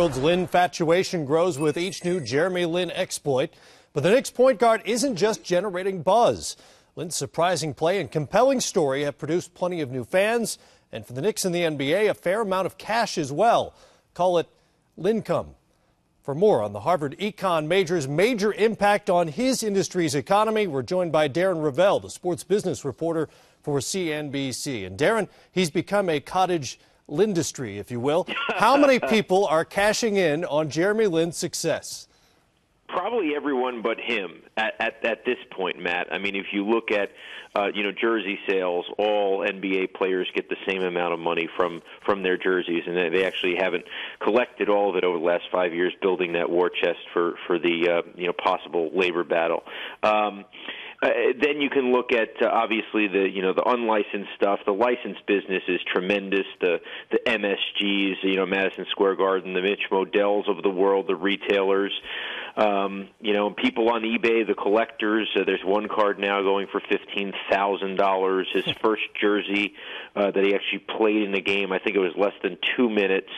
world's Lin infatuation grows with each new Jeremy Lin exploit. But the Knicks point guard isn't just generating buzz. Lin's surprising play and compelling story have produced plenty of new fans, and for the Knicks and the NBA, a fair amount of cash as well. Call it Lincome. For more on the Harvard Econ major's major impact on his industry's economy, we're joined by Darren Ravel, the sports business reporter for CNBC. And Darren, he's become a cottage Lindustry, if you will. How many people are cashing in on Jeremy Lin's success? Probably everyone but him at this point, Matt. I mean, if you look at jersey sales, all NBA players get the same amount of money from their jerseys, and they actually haven't collected all of it over the last 5 years, building that war chest for the possible labor battle. Then you can look at obviously the unlicensed stuff. The licensed business is tremendous. The MSGs, Madison Square Garden, the Mitch Modells of the world, the retailers, people on eBay, the collectors. There's one card now going for $15,000. His first jersey that he actually played in the game, I think it was less than 2 minutes,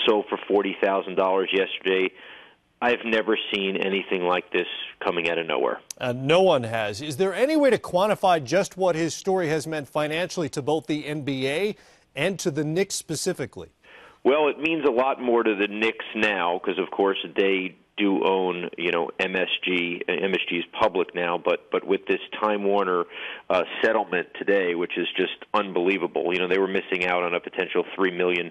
sold for $40,000 yesterday. I've never seen anything like this coming out of nowhere. No one has. Is there any way to quantify just what his story has meant financially to both the NBA and to the Knicks specifically? Well, it means a lot more to the Knicks now because, of course, they do own, MSG. MSG is public now, but with this Time Warner settlement today, which is just unbelievable. They were missing out on a potential 3 million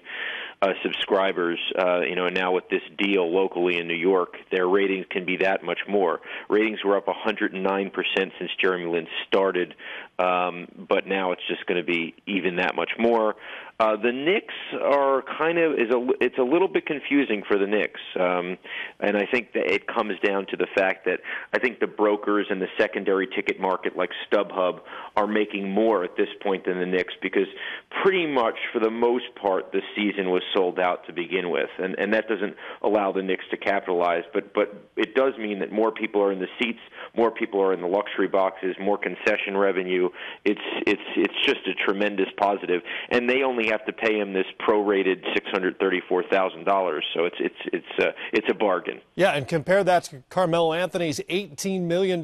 subscribers. And now with this deal locally in New York, their ratings can be that much more. Ratings were up 109% since Jeremy Lin started, but now it's just going to be even that much more. The Knicks are it's a little bit confusing for the Knicks, and I think that it comes down to the fact that I think the brokers and the secondary ticket market like StubHub are making more at this point than the Knicks because pretty much for the most part the season was sold out to begin with, and that doesn't allow the Knicks to capitalize, but it does mean that more people are in the seats, more people are in the luxury boxes, more concession revenue. It's just a tremendous positive, and they only have to pay him this prorated $634,000, so it's a bargain. Yeah, and compare that to Carmelo Anthony's $18 million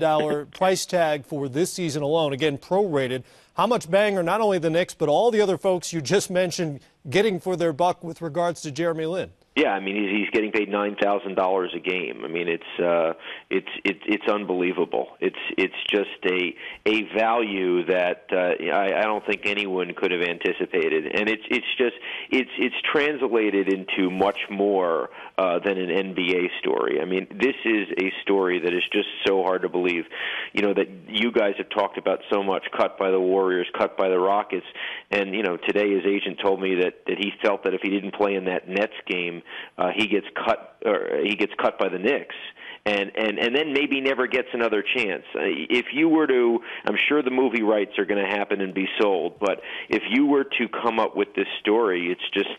price tag for this season alone. Again, prorated. How much bang are not only the Knicks but all the other folks you just mentioned getting for their buck with regards to Jeremy Lin? Yeah, I mean he's getting paid $9,000 a game. I mean it's unbelievable. It's just a value that I don't think anyone could have anticipated, and it's translated into much more than an NBA story. I mean this is a story that is just so hard to believe. That you guys have talked about so much. Cut by the Warriors, cut by the Rockets, and today his agent told me that he felt that if he didn't play in that Nets game, he gets cut by the Knicks, and then maybe never gets another chance. If you were to, I'm sure the movie rights are going to happen and be sold, but if you were to come up with this story, it's just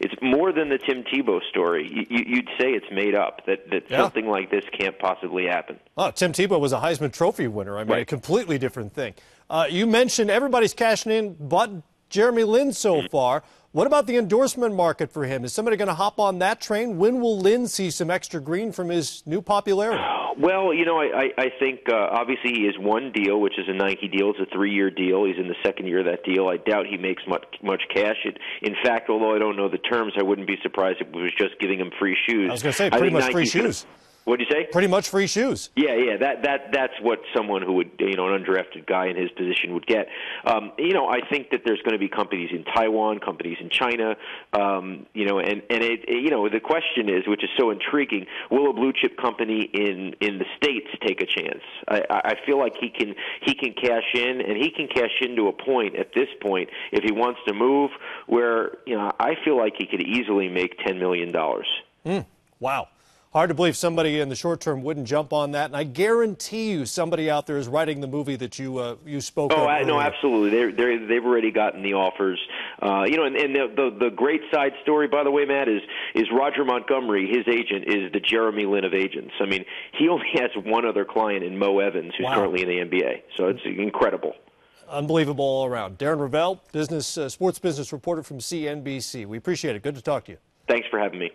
it's more than the Tim Tebow story. You'd say it's made up, that something like this can't possibly happen. Oh, Tim Tebow was a Heisman Trophy winner. I mean, right. A completely different thing. You mentioned everybody's cashing in but Jeremy Lin so far. What about the endorsement market for him? Is somebody going to hop on that train? When will Lin see some extra green from his new popularity? Well, I think obviously he has one deal, which is a Nike deal. It's a 3-year deal. He's in the second year of that deal. I doubt he makes much cash. In fact, although I don't know the terms, I wouldn't be surprised if it was just giving him free shoes. I was going to say, pretty much free shoes. What'd you say? Pretty much free shoes. Yeah. That's what someone who would, an undrafted guy in his position would get. I think that there's going to be companies in Taiwan, companies in China, the question is, which is so intriguing, will a blue chip company in the States take a chance? I feel like he can cash in, and he can cash in to a point at this point if he wants to move where, I feel like he could easily make $10 million. Wow. Hard to believe somebody in the short term wouldn't jump on that, and I guarantee you somebody out there is writing the movie that you spoke of. Oh, no, absolutely. They've already gotten the offers. And the great side story, by the way, Matt, is Roger Montgomery, his agent, is the Jeremy Lin of agents. I mean, he only has one other client in Mo Evans, who's currently in the NBA. So it's incredible. Unbelievable all around. Darren Ravel, sports business reporter from CNBC. We appreciate it. Good to talk to you. Thanks for having me.